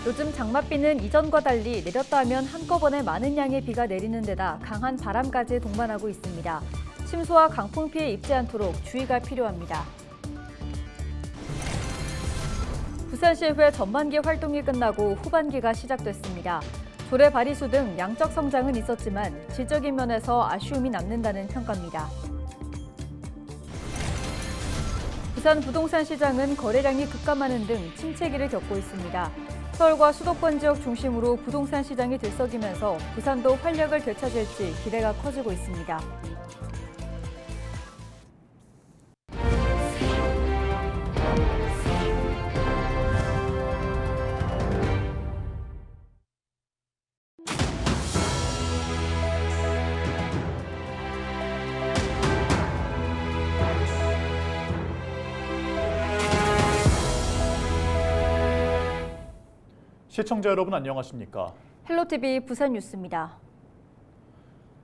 요즘 장맛비는 이전과 달리 내렸다 하면 한꺼번에 많은 양의 비가 내리는 데다 강한 바람까지 동반하고 있습니다. 침수와 강풍 피해 입지 않도록 주의가 필요합니다. 부산시의회 전반기 활동이 끝나고 후반기가 시작됐습니다. 조례 발의수 등 양적 성장은 있었지만 질적인 면에서 아쉬움이 남는다는 평가입니다. 부산 부동산 시장은 거래량이 급감하는 등 침체기를 겪고 있습니다. 서울과 수도권 지역 중심으로 부동산 시장이 들썩이면서 부산도 활력을 되찾을지 기대가 커지고 있습니다. 시청자 여러분 안녕하십니까? 헬로티비 부산 뉴스입니다.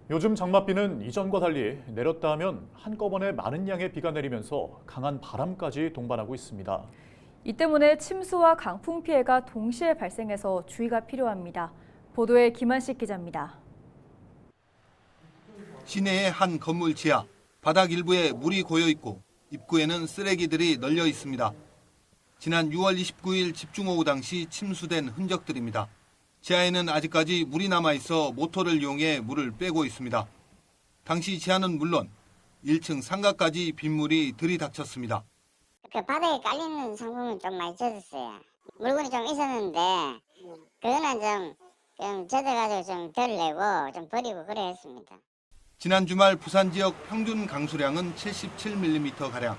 요즘 장맛비는 이전과 달리 내렸다 하면 한꺼번에 많은 양의 비가 내리면서 강한 바람까지 동반하고 있습니다. 이 때문에 침수와 강풍 피해가 동시에 발생해서 주의가 필요합니다. 보도에 김한식 기자입니다. 시내의 한 건물 지하, 바닥 일부에 물이 고여 있고 입구에는 쓰레기들이 널려 있습니다. 지난 6월 29일 집중호우 당시 침수된 흔적들입니다. 지하에는 아직까지 물이 남아있어 모터를 이용해 물을 빼고 있습니다. 당시 지하는 물론 1층 상가까지 빗물이 들이닥쳤습니다. 그 바닥에 깔리는 상품은 좀 많이 젖었어요. 물건이 좀 있었는데 그거는 좀 젖어가지고 좀 덜 내고 좀 버리고 그래 했습니다. 지난 주말 부산 지역 평균 강수량은 77mm가량.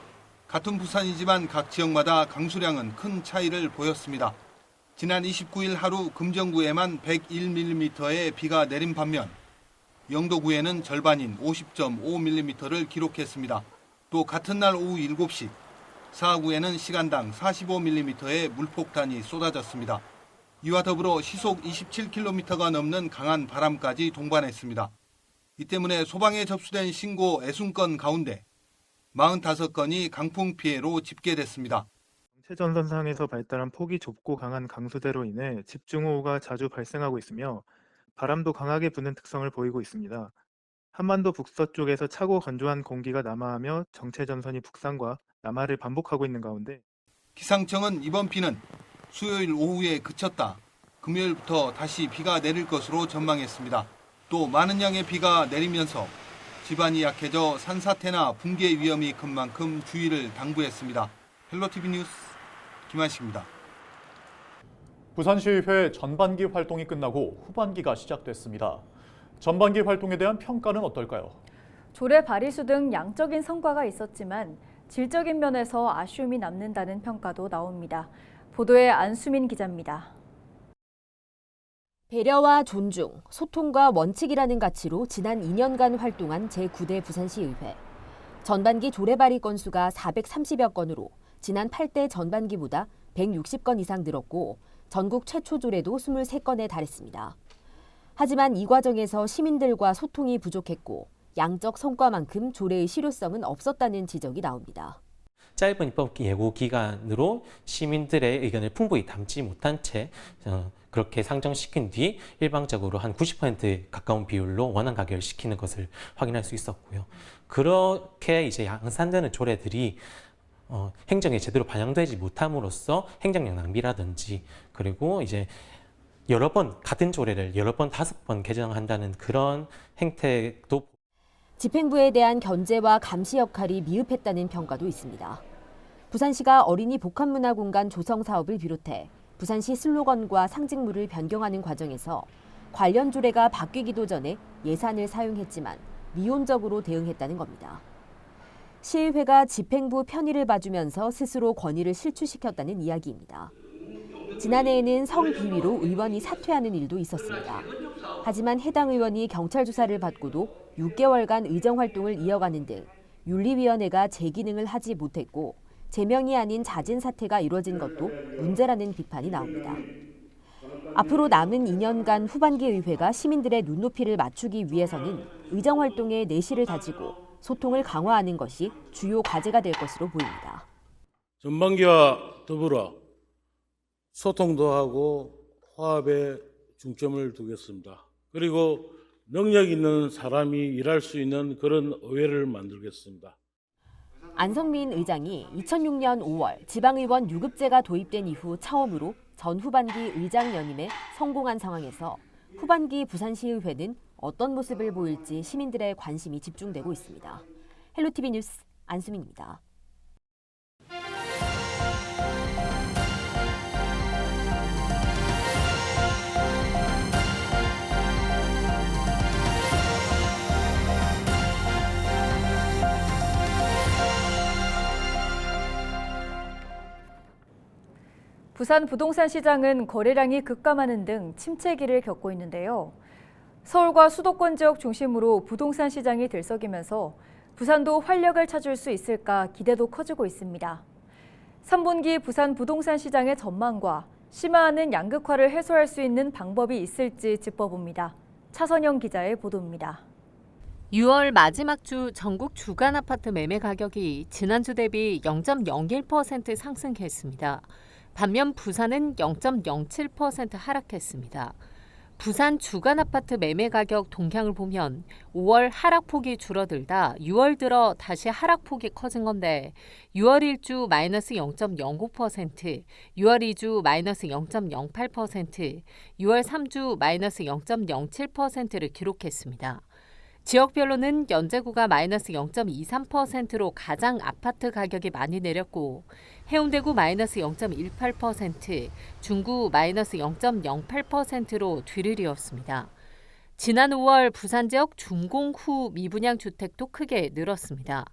같은 부산이지만 각 지역마다 강수량은 큰 차이를 보였습니다. 지난 29일 하루 금정구에만 101mm의 비가 내린 반면 영도구에는 절반인 50.5mm를 기록했습니다. 또 같은 날 오후 7시 사하구에는 시간당 45mm의 물폭탄이 쏟아졌습니다. 이와 더불어 시속 27km가 넘는 강한 바람까지 동반했습니다. 이 때문에 소방에 접수된 신고 60건 가운데 45건이 강풍 피해로 집계됐습니다. 정체전선상에서 발달한 폭이 좁고 강한 강수대로 인해 집중호우가 자주 발생하고 있으며 바람도 강하게 부는 특성을 보이고 있습니다. 한반도 북서쪽에서 차고 건조한 공기가 남하하며 정체전선이 북상과 남하를 반복하고 있는 가운데 기상청은 이번 비는 수요일 오후에 그쳤다. 금요일부터 다시 비가 내릴 것으로 전망했습니다. 또 많은 양의 비가 내리면서 지반이 약해져 산사태나 붕괴 위험이 큰 만큼 주의를 당부했습니다. 헬로티비 뉴스 김한식입니다. 부산시의회 전반기 활동이 끝나고 후반기가 시작됐습니다. 전반기 활동에 대한 평가는 어떨까요? 조례 발의수 등 양적인 성과가 있었지만 질적인 면에서 아쉬움이 남는다는 평가도 나옵니다. 보도에 안수민 기자입니다. 배려와 존중, 소통과 원칙이라는 가치로 지난 2년간 활동한 제9대 부산시의회. 전반기 조례 발의 건수가 430여 건으로 지난 8대 전반기보다 160건 이상 늘었고 전국 최초 조례도 23건에 달했습니다. 하지만 이 과정에서 시민들과 소통이 부족했고 양적 성과만큼 조례의 실효성은 없었다는 지적이 나옵니다. 짧은 입법 예고 기간으로 시민들의 의견을 풍부히 담지 못한 채 그렇게 상정시킨 뒤 일방적으로 한 90% 가까운 비율로 원안 가결을 시키는 것을 확인할 수 있었고요. 그렇게 이제 양산되는 조례들이 행정에 제대로 반영되지 못함으로써 행정력 낭비라든지 그리고 이제 여러 번 같은 조례를 여러 번 5번 개정한다는 그런 행태도 집행부에 대한 견제와 감시 역할이 미흡했다는 평가도 있습니다. 부산시가 어린이 복합문화공간 조성 사업을 비롯해 부산시 슬로건과 상징물을 변경하는 과정에서 관련 조례가 바뀌기도 전에 예산을 사용했지만 미온적으로 대응했다는 겁니다. 시의회가 집행부 편의를 봐주면서 스스로 권위를 실추시켰다는 이야기입니다. 지난해에는 성비위로 의원이 사퇴하는 일도 있었습니다. 하지만 해당 의원이 경찰 조사를 받고도 6개월간 의정활동을 이어가는 등 윤리위원회가 재기능을 하지 못했고 제명이 아닌 잦은 사퇴가 이뤄진 것도 문제라는 비판이 나옵니다. 앞으로 남은 2년간 후반기 의회가 시민들의 눈높이를 맞추기 위해서는 의정활동의 내실을 다지고 소통을 강화하는 것이 주요 과제가 될 것으로 보입니다. 전반기와 더불어 소통도 하고 화합에 중점을 두겠습니다. 그리고 능력 있는 사람이 일할 수 있는 그런 의회를 만들겠습니다. 안성민 의장이 2006년 5월 지방의원 유급제가 도입된 이후 처음으로 전 후반기 의장 연임에 성공한 상황에서 후반기 부산시의회는 어떤 모습을 보일지 시민들의 관심이 집중되고 있습니다. 헬로티비 뉴스 안수민입니다. 부산 부동산 시장은 거래량이 급감하는 등 침체기를 겪고 있는데요. 서울과 수도권 지역 중심으로 부동산 시장이 들썩이면서 부산도 활력을 찾을 수 있을까 기대도 커지고 있습니다. 3분기 부산 부동산 시장의 전망과 심화하는 양극화를 해소할 수 있는 방법이 있을지 짚어봅니다. 차선영 기자의 보도입니다. 6월 마지막 주 전국 주간 아파트 매매 가격이 지난주 대비 0.01% 상승했습니다. 반면 부산은 0.07% 하락했습니다. 부산 주간 아파트 매매 가격 동향을 보면 5월 하락폭이 줄어들다 6월 들어 다시 하락폭이 커진 건데 6월 1주 마이너스 0.09%, 6월 2주 마이너스 0.08%, 6월 3주 마이너스 0.07%를 기록했습니다. 지역별로는 연제구가 마이너스 0.23%로 가장 아파트 가격이 많이 내렸고 해운대구 마이너스 0.18%, 중구 마이너스 0.08%로 뒤를 이었습니다. 지난 5월 부산 지역 준공 후 미분양 주택도 크게 늘었습니다.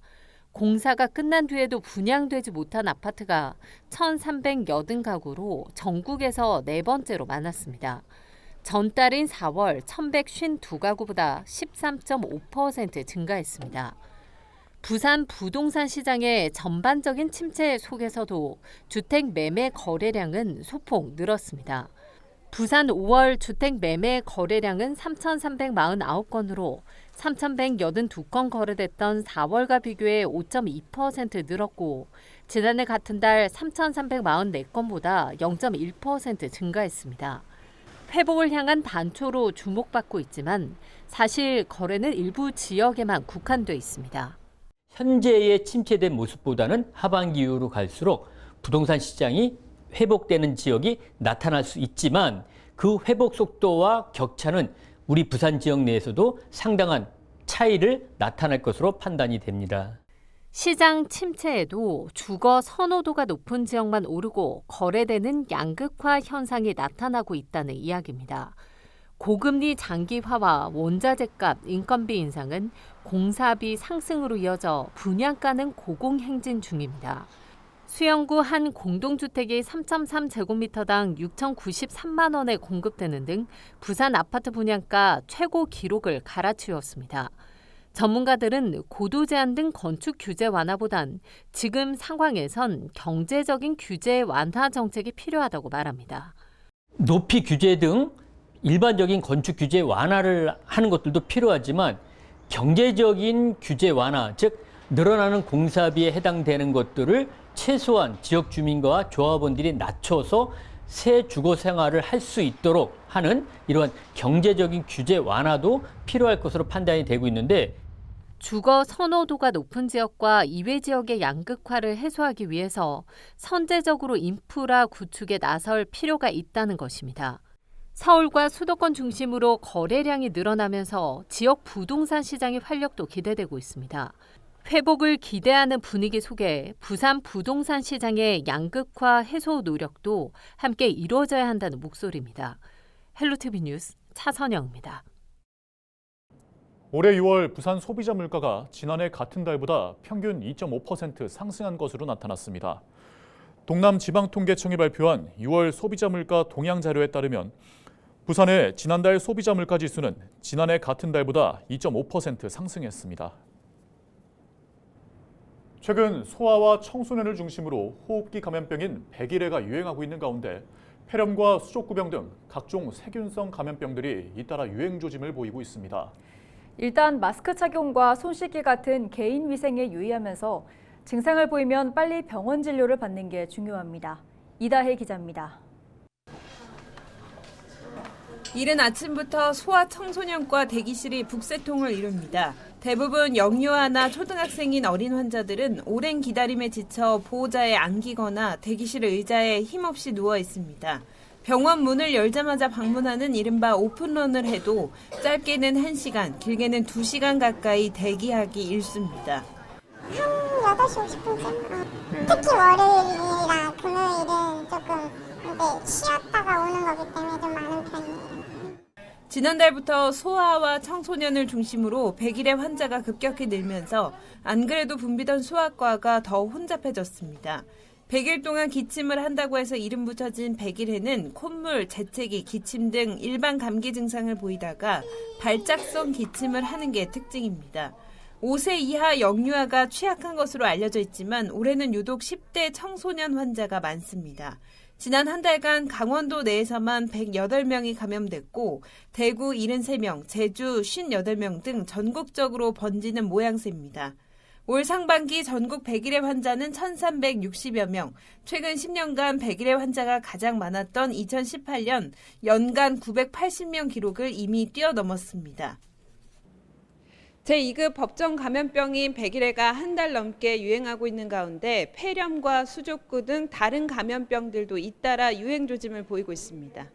공사가 끝난 뒤에도 분양되지 못한 아파트가 1,380가구로 전국에서 네 번째로 많았습니다. 전달인 4월 1,152가구보다 13.5% 증가했습니다. 부산 부동산 시장의 전반적인 침체 속에서도 주택 매매 거래량은 소폭 늘었습니다. 부산 5월 주택 매매 거래량은 3,349건으로 3,182건 거래됐던 4월과 비교해 5.2% 늘었고 지난해 같은 달 3,344건보다 0.1% 증가했습니다. 회복을 향한 단초로 주목받고 있지만 사실 거래는 일부 지역에만 국한돼 있습니다. 현재의 침체된 모습보다는 하반기 이후로 갈수록 부동산 시장이 회복되는 지역이 나타날 수 있지만 그 회복 속도와 격차는 우리 부산 지역 내에서도 상당한 차이를 나타낼 것으로 판단이 됩니다. 시장 침체에도 주거 선호도가 높은 지역만 오르고 거래되는 양극화 현상이 나타나고 있다는 이야기입니다. 고금리 장기화와 원자재값, 인건비 인상은 공사비 상승으로 이어져 분양가는 고공행진 중입니다. 수영구 한 공동주택이 3.3제곱미터당 6,093만 원에 공급되는 등 부산 아파트 분양가 최고 기록을 갈아치웠습니다. 전문가들은 고도 제한 등 건축 규제 완화보단 지금 상황에선 경제적인 규제 완화 정책이 필요하다고 말합니다. 높이 규제 등 일반적인 건축 규제 완화를 하는 것들도 필요하지만 경제적인 규제 완화, 즉 늘어나는 공사비에 해당되는 것들을 최소한 지역 주민과 조합원들이 낮춰서 새 주거 생활을 할 수 있도록 하는 이러한 경제적인 규제 완화도 필요할 것으로 판단이 되고 있는데 주거 선호도가 높은 지역과 이외 지역의 양극화를 해소하기 위해서 선제적으로 인프라 구축에 나설 필요가 있다는 것입니다. 서울과 수도권 중심으로 거래량이 늘어나면서 지역 부동산 시장의 활력도 기대되고 있습니다. 회복을 기대하는 분위기 속에 부산 부동산 시장의 양극화 해소 노력도 함께 이루어져야 한다는 목소리입니다. 헬로티비 뉴스 차선영입니다. 올해 6월 부산 소비자 물가가 지난해 같은 달보다 평균 2.5% 상승한 것으로 나타났습니다. 동남지방통계청이 발표한 6월 소비자 물가 동향 자료에 따르면 부산의 지난달 소비자 물가 지수는 지난해 같은 달보다 2.5% 상승했습니다. 최근 소아와 청소년을 중심으로 호흡기 감염병인 백일해가 유행하고 있는 가운데 폐렴과 수족구병 등 각종 세균성 감염병들이 잇따라 유행 조짐을 보이고 있습니다. 일단 마스크 착용과 손 씻기 같은 개인 위생에 유의하면서 증상을 보이면 빨리 병원 진료를 받는 게 중요합니다. 이다혜 기자입니다. 이른 아침부터 소아 청소년과 대기실이 북새통을 이룹니다. 대부분 영유아나 초등학생인 어린 환자들은 오랜 기다림에 지쳐 보호자에 안기거나 대기실 의자에 힘없이 누워 있습니다. 병원 문을 열자마자 방문하는 이른바 오픈런을 해도 짧게는 1시간, 길게는 2시간 가까이 대기하기 일쑤입니다. 한 8시 50분쯤. 특히 월요일이나 금요일은 조금 근데 쉬었다가 오는 거기 때문에 좀 많은 편이에요. 지난달부터 소아와 청소년을 중심으로 100일의 환자가 급격히 늘면서 안 그래도 붐비던 소아과가 더 혼잡해졌습니다. 100일 동안 기침을 한다고 해서 이름 붙여진 100일에는 콧물, 재채기, 기침 등 일반 감기 증상을 보이다가 발작성 기침을 하는 게 특징입니다. 5세 이하 영유아가 취약한 것으로 알려져 있지만 올해는 유독 10대 청소년 환자가 많습니다. 지난 한 달간 강원도 내에서만 108명이 감염됐고 대구 73명, 제주 58명 등 전국적으로 번지는 모양새입니다. 올 상반기 전국 100일의 환자는 1,360여 명, 최근 10년간 100일의 환자가 가장 많았던 2018년 연간 980명 기록을 이미 뛰어넘었습니다. 제2급 법정 감염병인 백일해가 한 달 넘게 유행하고 있는 가운데 폐렴과 수족구 등 다른 감염병들도 잇따라 유행 조짐을 보이고 있습니다.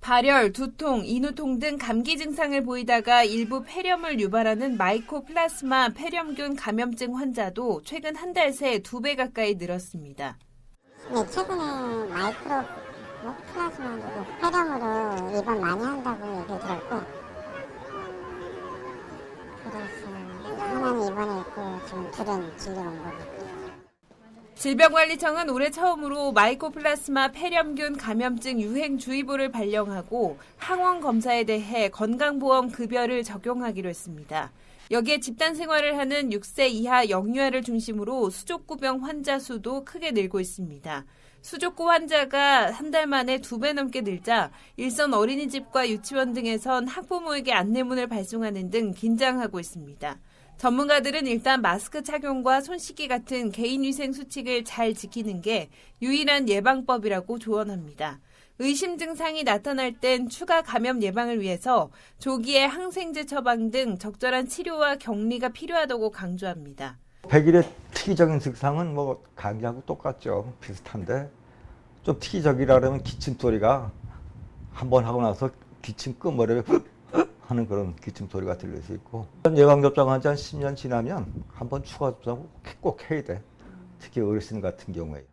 발열, 두통, 인후통 등 감기 증상을 보이다가 일부 폐렴을 유발하는 마이코플라스마 폐렴균 감염증 환자도 최근 한 달 새 2배 가까이 늘었습니다. 네, 최근에 마이크로 플라스마 폐렴으로 입원 많이 한다고 얘기 들었고 그래서 하나는 입원해 있고 지금 둘은 진료 온 거고. 질병관리청은 올해 처음으로 마이코플라스마 폐렴균 감염증 유행주의보를 발령하고 항원 검사에 대해 건강보험 급여를 적용하기로 했습니다. 여기에 집단 생활을 하는 6세 이하 영유아를 중심으로 수족구병 환자 수도 크게 늘고 있습니다. 수족구 환자가 한 달 만에 2배 넘게 늘자 일선 어린이집과 유치원 등에선 학부모에게 안내문을 발송하는 등 긴장하고 있습니다. 전문가들은 일단 마스크 착용과 손 씻기 같은 개인위생 수칙을 잘 지키는 게 유일한 예방법이라고 조언합니다. 의심 증상이 나타날 땐 추가 감염 예방을 위해서 조기에 항생제 처방 등 적절한 치료와 격리가 필요하다고 강조합니다. 100일의 특이적인 증상은 뭐 감기하고 똑같죠. 비슷한데 좀 특이적이라 그러면 기침 소리가 한 번 하고 나서 기침 끝머리에 하는 그런 기침 소리가 들릴 수 있고 예방접종 한 10년 지나면 한 번 추가 접종 꼭 해야 돼. 특히 어르신 같은 경우에.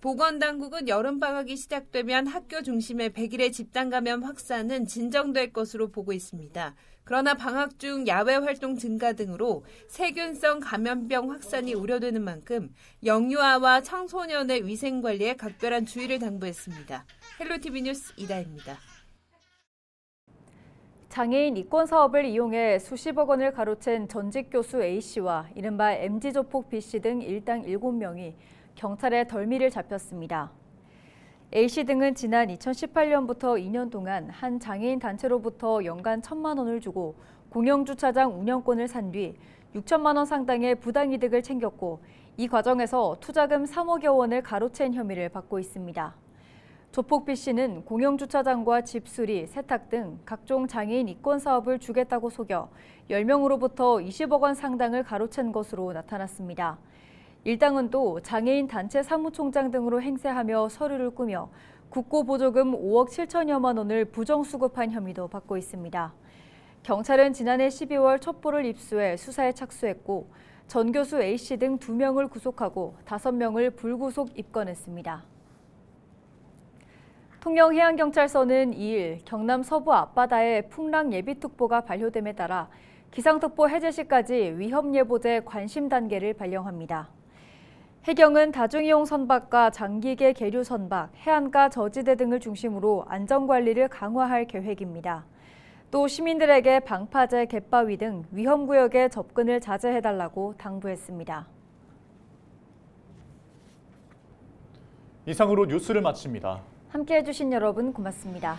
보건당국은 여름방학이 시작되면 학교 중심의 100일의 집단 감염 확산은 진정될 것으로 보고 있습니다. 그러나 방학 중 야외 활동 증가 등으로 세균성 감염병 확산이 우려되는 만큼 영유아와 청소년의 위생관리에 각별한 주의를 당부했습니다. 헬로티비 뉴스 이다혜입니다. 장애인 이권 사업을 이용해 수십억 원을 가로챈 전직 교수 A씨와 이른바 MZ조폭 B씨 등 일당 7명이 경찰에 덜미를 잡혔습니다. A씨 등은 지난 2018년부터 2년 동안 한 장애인 단체로부터 연간 1,000만 원을 주고 공영주차장 운영권을 산 뒤 6천만 원 상당의 부당이득을 챙겼고 이 과정에서 투자금 3억여 원을 가로챈 혐의를 받고 있습니다. 조폭 B씨는 공영주차장과 집 수리, 세탁 등 각종 장애인 이권 사업을 주겠다고 속여 10명으로부터 20억 원 상당을 가로챈 것으로 나타났습니다. 일당은 또 장애인 단체 사무총장 등으로 행세하며 서류를 꾸며 국고보조금 5억 7천여만 원을 부정수급한 혐의도 받고 있습니다. 경찰은 지난해 12월 첩보를 입수해 수사에 착수했고 전 교수 A씨 등 2명을 구속하고 5명을 불구속 입건했습니다. 통영해양경찰서는 2일 경남 서부 앞바다에 풍랑 예비특보가 발효됨에 따라 기상특보 해제 시까지 위험예보제 관심 단계를 발령합니다. 해경은 다중이용 선박과 장기계 계류 선박, 해안가 저지대 등을 중심으로 안전관리를 강화할 계획입니다. 또 시민들에게 방파제, 갯바위 등 위험구역에 접근을 자제해달라고 당부했습니다. 이상으로 뉴스를 마칩니다. 함께해 주신 여러분 고맙습니다.